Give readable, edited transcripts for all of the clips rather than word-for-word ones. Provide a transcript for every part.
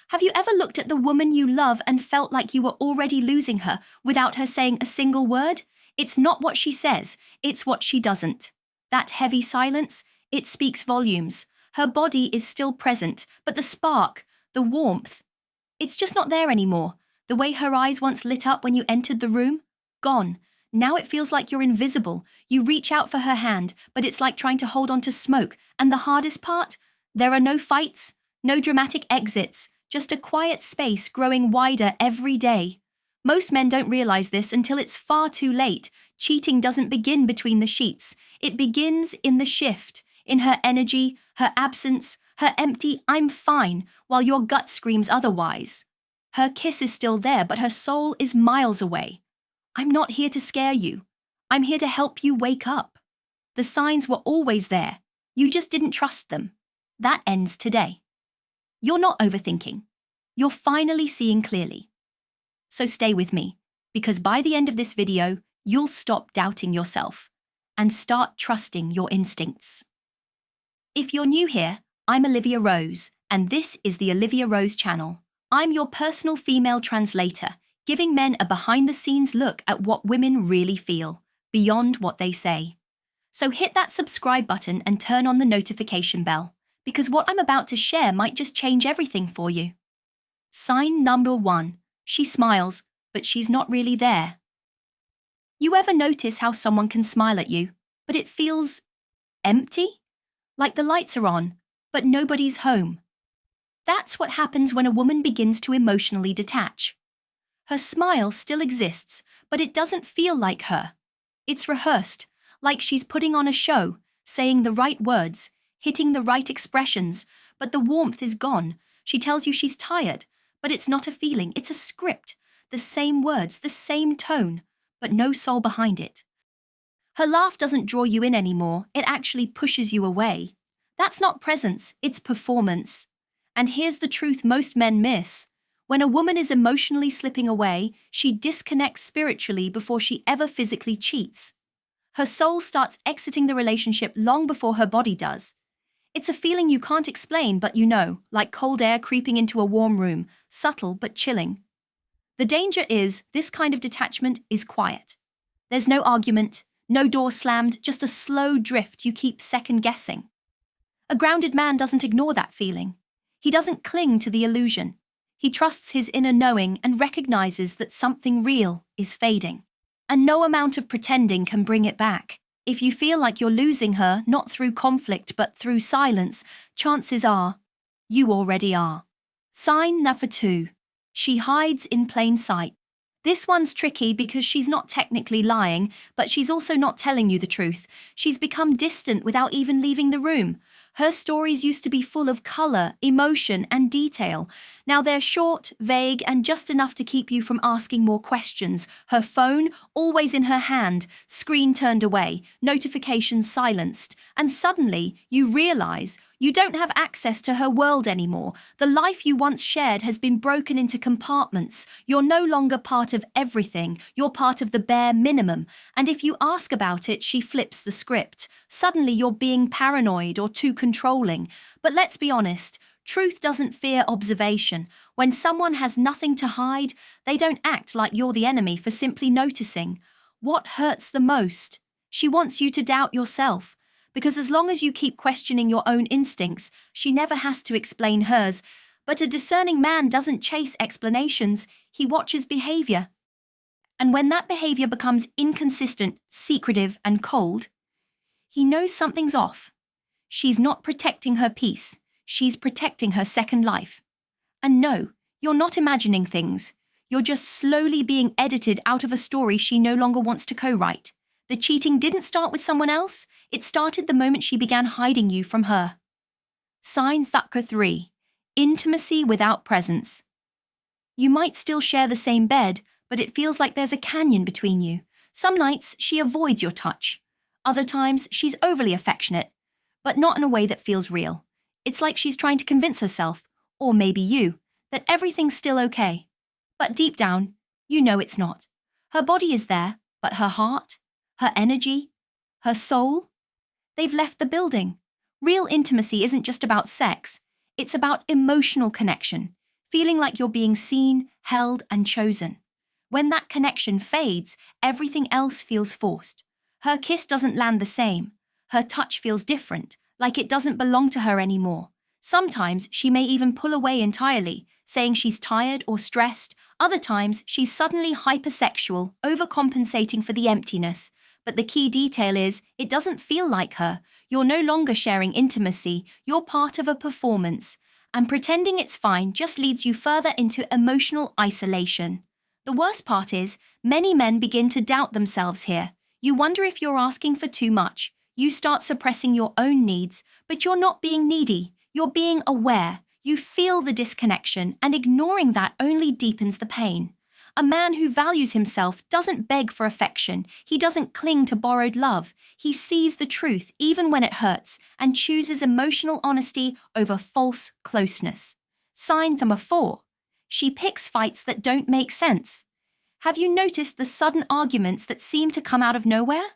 Have you ever looked at the woman you love and felt like you were already losing her without her saying a single word? It's not what she says, it's what she doesn't. That heavy silence, it speaks volumes. Her body is still present, but the spark, the warmth, it's just not there anymore. The way her eyes once lit up when you entered the room, gone. Now it feels like you're invisible. You reach out for her hand, but it's like trying to hold on to smoke. And the hardest part? There are no fights, no dramatic exits, just a quiet space growing wider every day. Most men don't realize this until it's far too late. Cheating doesn't begin between the sheets. It begins in the shift, in her energy, her absence, her empty "I'm fine," while your gut screams otherwise. Her kiss is still there, but her soul is miles away. I'm not here to scare you. I'm here to help you wake up. The signs were always there. You just didn't trust them. That ends today. You're not overthinking. You're finally seeing clearly. So stay with me, because by the end of this video, you'll stop doubting yourself and start trusting your instincts. If you're new here, I'm Olivia Rose, and this is the Olivia Rose channel. I'm your personal female translator, giving men a behind-the-scenes look at what women really feel, beyond what they say. So hit that subscribe button and turn on the notification bell, because what I'm about to share might just change everything for you. Sign number 1. She smiles, but she's not really there. You ever notice how someone can smile at you, but it feels empty? Like the lights are on, but nobody's home. That's what happens when a woman begins to emotionally detach. Her smile still exists, but it doesn't feel like her. It's rehearsed, like she's putting on a show, saying the right words, hitting the right expressions, but the warmth is gone. She tells you she's tired, but it's not a feeling, it's a script. The same words, the same tone, but no soul behind it. Her laugh doesn't draw you in anymore, it actually pushes you away. That's not presence, it's performance. And here's the truth most men miss. When a woman is emotionally slipping away, she disconnects spiritually before she ever physically cheats. Her soul starts exiting the relationship long before her body does. It's a feeling you can't explain, but you know, like cold air creeping into a warm room, subtle but chilling. The danger is, this kind of detachment is quiet. There's no argument, no door slammed, just a slow drift you keep second-guessing. A grounded man doesn't ignore that feeling. He doesn't cling to the illusion. He trusts his inner knowing and recognizes that something real is fading. And no amount of pretending can bring it back. If you feel like you're losing her, not through conflict but through silence, chances are, you already are. Sign number 2. She hides in plain sight. This one's tricky because she's not technically lying, but she's also not telling you the truth. She's become distant without even leaving the room. Her stories used to be full of color, emotion, and detail. Now they're short, vague, and just enough to keep you from asking more questions. Her phone, always in her hand, screen turned away, notifications silenced. And suddenly, you realize you don't have access to her world anymore. The life you once shared has been broken into compartments. You're no longer part of everything. You're part of the bare minimum. And if you ask about it, she flips the script. Suddenly you're being paranoid or too controlling. But let's be honest, truth doesn't fear observation. When someone has nothing to hide, they don't act like you're the enemy for simply noticing. What hurts the most? She wants you to doubt yourself. Because as long as you keep questioning your own instincts, she never has to explain hers. But a discerning man doesn't chase explanations, he watches behavior. And when that behavior becomes inconsistent, secretive, and cold, he knows something's off. She's not protecting her peace, she's protecting her second life. And no, you're not imagining things. You're just slowly being edited out of a story she no longer wants to co-write. The cheating didn't start with someone else, it started the moment she began hiding you from her. Sign number 3. Intimacy without presence. You might still share the same bed, but it feels like there's a canyon between you. Some nights she avoids your touch. Other times she's overly affectionate, but not in a way that feels real. It's like she's trying to convince herself, or maybe you, that everything's still okay. But deep down, you know it's not. Her body is there, but her heart, her energy, her soul, they've left the building. Real intimacy isn't just about sex. It's about emotional connection, feeling like you're being seen, held, and chosen. When that connection fades, everything else feels forced. Her kiss doesn't land the same. Her touch feels different, like it doesn't belong to her anymore. Sometimes she may even pull away entirely, saying she's tired or stressed. Other times she's suddenly hypersexual, overcompensating for the emptiness. But the key detail is, it doesn't feel like her. You're no longer sharing intimacy, you're part of a performance. And pretending it's fine just leads you further into emotional isolation. The worst part is, many men begin to doubt themselves here. You wonder if you're asking for too much. You start suppressing your own needs, but you're not being needy. You're being aware. You feel the disconnection, and ignoring that only deepens the pain. A man who values himself doesn't beg for affection. He doesn't cling to borrowed love. He sees the truth even when it hurts and chooses emotional honesty over false closeness. Sign number 4. She picks fights that don't make sense. Have you noticed the sudden arguments that seem to come out of nowhere?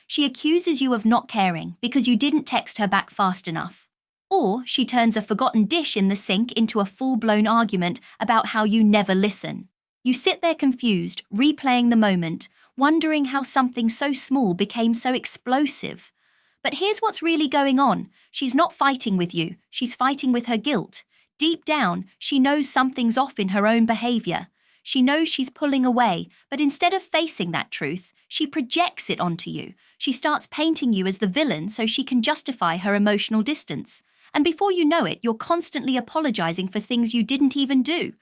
She accuses you of not caring because you didn't text her back fast enough. Or she turns a forgotten dish in the sink into a full-blown argument about how you never listen. You sit there confused, replaying the moment, wondering how something so small became so explosive. But here's what's really going on. She's not fighting with you, she's fighting with her guilt. Deep down, she knows something's off in her own behavior. She knows she's pulling away, but instead of facing that truth, she projects it onto you. She starts painting you as the villain so she can justify her emotional distance. And before you know it, you're constantly apologizing for things you didn't even do.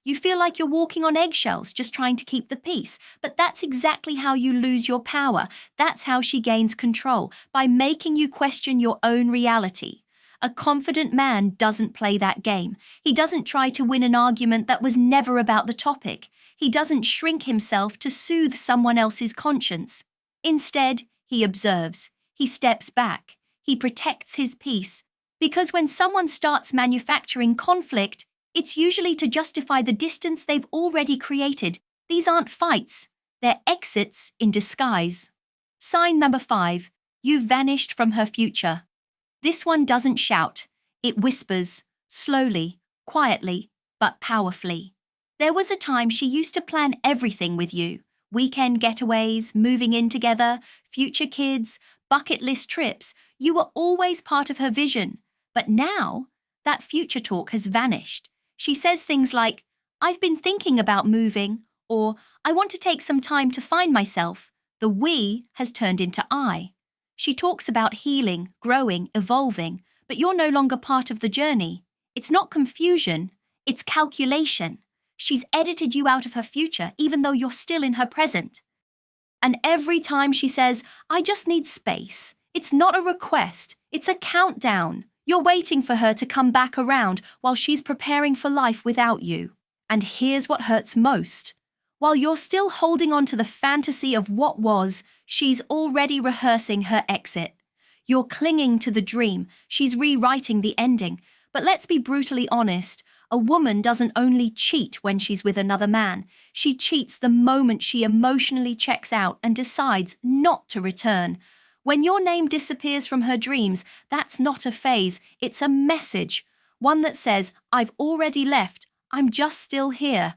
You feel like you're walking on eggshells just trying to keep the peace. But that's exactly how you lose your power. That's how she gains control, by making you question your own reality. A confident man doesn't play that game. He doesn't try to win an argument that was never about the topic. He doesn't shrink himself to soothe someone else's conscience. Instead, he observes. He steps back. He protects his peace. Because when someone starts manufacturing conflict, it's usually to justify the distance they've already created. These aren't fights. They're exits in disguise. Sign number 5. You've vanished from her future. This one doesn't shout. It whispers, slowly, quietly, but powerfully. There was a time she used to plan everything with you. Weekend getaways, moving in together, future kids, bucket list trips. You were always part of her vision. But now, that future talk has vanished. She says things like, I've been thinking about moving, or I want to take some time to find myself. The we has turned into I. She talks about healing, growing, evolving, but you're no longer part of the journey. It's not confusion, it's calculation. She's edited you out of her future, even though you're still in her present. And every time she says, I just need space, it's not a request, it's a countdown. You're waiting for her to come back around while she's preparing for life without you. And here's what hurts most. While you're still holding on to the fantasy of what was, she's already rehearsing her exit. You're clinging to the dream, she's rewriting the ending. But let's be brutally honest, a woman doesn't only cheat when she's with another man. She cheats the moment she emotionally checks out and decides not to return. When your name disappears from her dreams, that's not a phase, it's a message. One that says, I've already left, I'm just still here.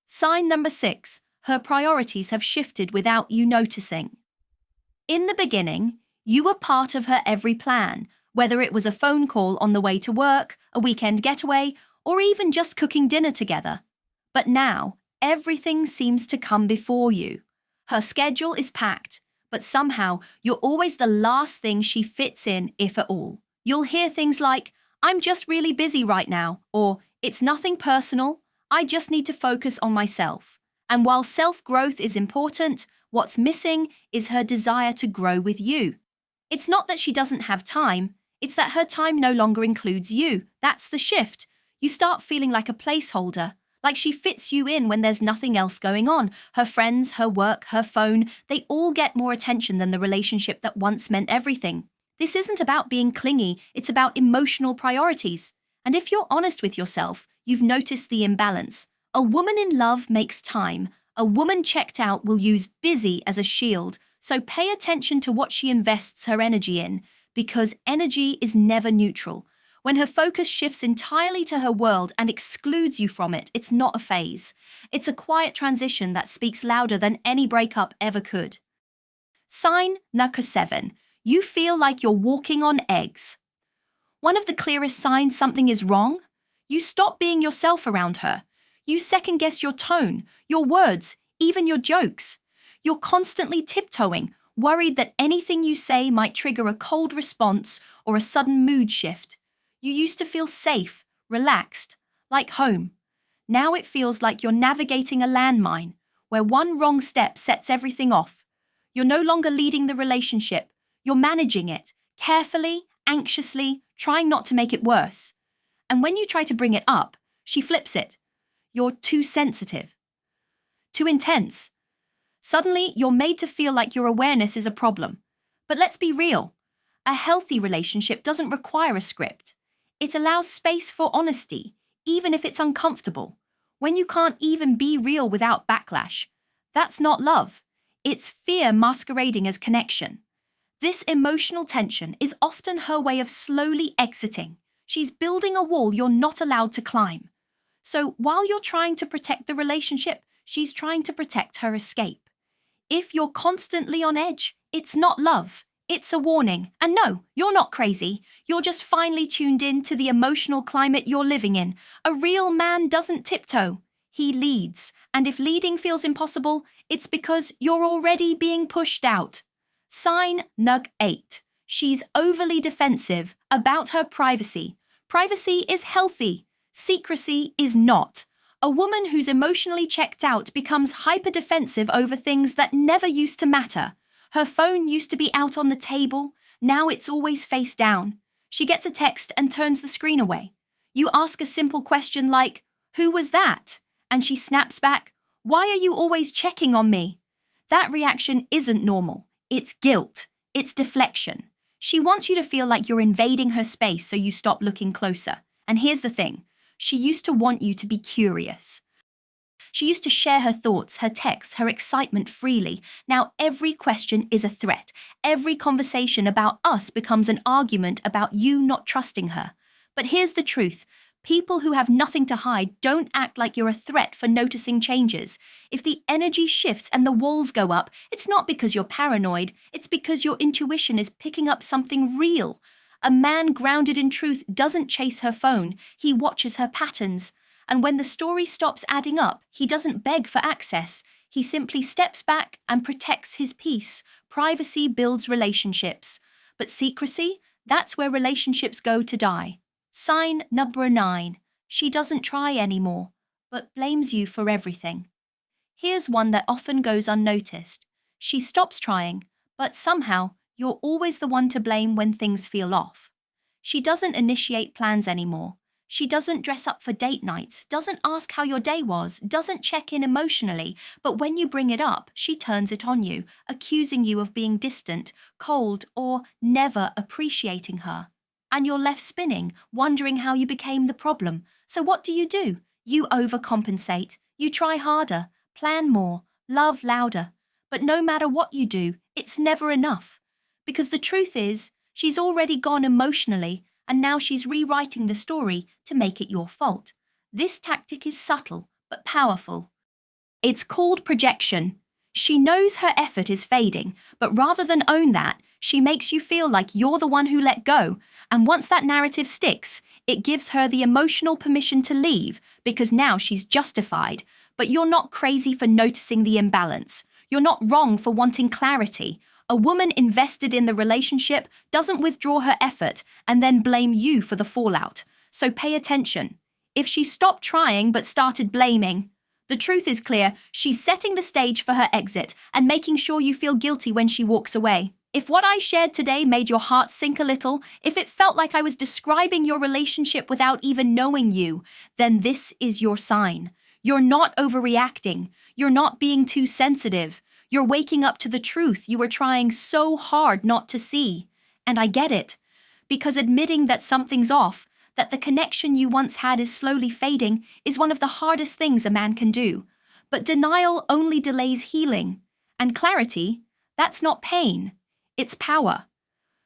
Sign number 6. Her priorities have shifted without you noticing. In the beginning, you were part of her every plan, whether it was a phone call on the way to work, a weekend getaway, or even just cooking dinner together. But now, everything seems to come before you. Her schedule is packed, but somehow you're always the last thing she fits in, if at all. You'll hear things like, I'm just really busy right now, or it's nothing personal, I just need to focus on myself. And while self-growth is important, what's missing is her desire to grow with you. It's not that she doesn't have time, it's that her time no longer includes you. That's the shift. You start feeling like a placeholder, like she fits you in when there's nothing else going on. Her friends, her work, her phone, they all get more attention than the relationship that once meant everything. This isn't about being clingy, it's about emotional priorities. And if you're honest with yourself, you've noticed the imbalance. A woman in love makes time. A woman checked out will use busy as a shield. So pay attention to what she invests her energy in, because energy is never neutral. When her focus shifts entirely to her world and excludes you from it, it's not a phase. It's a quiet transition that speaks louder than any breakup ever could. Sign number 7. You feel like you're walking on eggs. One of the clearest signs something is wrong? You stop being yourself around her. You second-guess your tone, your words, even your jokes. You're constantly tiptoeing, worried that anything you say might trigger a cold response or a sudden mood shift. You used to feel safe, relaxed, like home. Now it feels like you're navigating a landmine, where one wrong step sets everything off. You're no longer leading the relationship. You're managing it, carefully, anxiously, trying not to make it worse. And when you try to bring it up, she flips it. You're too sensitive, too intense. Suddenly, you're made to feel like your awareness is a problem. But let's be real. A healthy relationship doesn't require a script. It allows space for honesty, even if it's uncomfortable. When you can't even be real without backlash, that's not love. It's fear masquerading as connection. This emotional tension is often her way of slowly exiting. She's building a wall you're not allowed to climb. So while you're trying to protect the relationship, she's trying to protect her escape. If you're constantly on edge, it's not love. It's a warning. And no, you're not crazy. You're just finely tuned in to the emotional climate you're living in. A real man doesn't tiptoe. He leads. And if leading feels impossible, it's because you're already being pushed out. Sign number 8. She's overly defensive about her privacy. Privacy is healthy. Secrecy is not. A woman who's emotionally checked out becomes hyper-defensive over things that never used to matter. Her phone used to be out on the table. Now it's always face down. She gets a text and turns the screen away. You ask a simple question like, "Who was that?" And she snaps back, "Why are you always checking on me?" That reaction isn't normal. It's guilt. It's deflection. She wants you to feel like you're invading her space so you stop looking closer. And here's the thing. She used to want you to be curious. She used to share her thoughts, her texts, her excitement freely. Now every question is a threat. Every conversation about us becomes an argument about you not trusting her. But here's the truth. People who have nothing to hide don't act like you're a threat for noticing changes. If the energy shifts and the walls go up, it's not because you're paranoid. It's because your intuition is picking up something real. A man grounded in truth doesn't chase her phone. He watches her patterns. And when the story stops adding up, he doesn't beg for access. He simply steps back and protects his peace. Privacy builds relationships. But secrecy, that's where relationships go to die. Sign number 9. She doesn't try anymore, but blames you for everything. Here's one that often goes unnoticed. She stops trying, but somehow you're always the one to blame when things feel off. She doesn't initiate plans anymore. She doesn't dress up for date nights, doesn't ask how your day was, doesn't check in emotionally, but when you bring it up, she turns it on you, accusing you of being distant, cold, or never appreciating her. And you're left spinning, wondering how you became the problem. So what do? You overcompensate, you try harder, plan more, love louder. But no matter what you do, it's never enough. Because the truth is, she's already gone emotionally, and now she's rewriting the story to make it your fault. This tactic is subtle, but powerful. It's called projection. She knows her effort is fading, but rather than own that, she makes you feel like you're the one who let go. And once that narrative sticks, it gives her the emotional permission to leave, because now she's justified. But you're not crazy for noticing the imbalance. You're not wrong for wanting clarity. A woman invested in the relationship doesn't withdraw her effort and then blame you for the fallout. So pay attention. If she stopped trying but started blaming, the truth is clear. She's setting the stage for her exit and making sure you feel guilty when she walks away. If what I shared today made your heart sink a little, if it felt like I was describing your relationship without even knowing you, then this is your sign. You're not overreacting. You're not being too sensitive. You're waking up to the truth you were trying so hard not to see. And I get it. Because admitting that something's off, that the connection you once had is slowly fading, is one of the hardest things a man can do. But denial only delays healing. And clarity, that's not pain. It's power.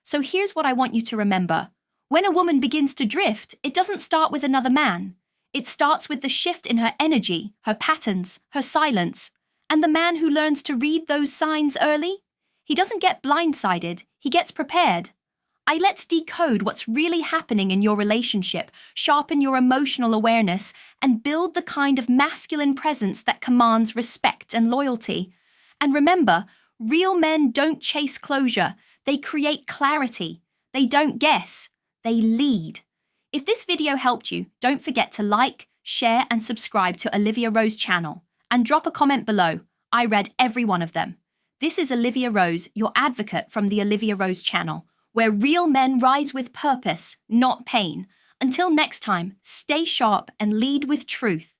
So here's what I want you to remember. When a woman begins to drift, it doesn't start with another man. It starts with the shift in her energy, her patterns, her silence. And the man who learns to read those signs early, he doesn't get blindsided, he gets prepared. Let's decode what's really happening in your relationship, sharpen your emotional awareness, and build the kind of masculine presence that commands respect and loyalty. And remember, real men don't chase closure, they create clarity. They don't guess, they lead. If this video helped you, don't forget to like, share, and subscribe to Olivia Rose channel. And drop a comment below. I read every one of them. This is Olivia Rose, your advocate from the Olivia Rose channel, where real men rise with purpose, not pain. Until next time, stay sharp and lead with truth.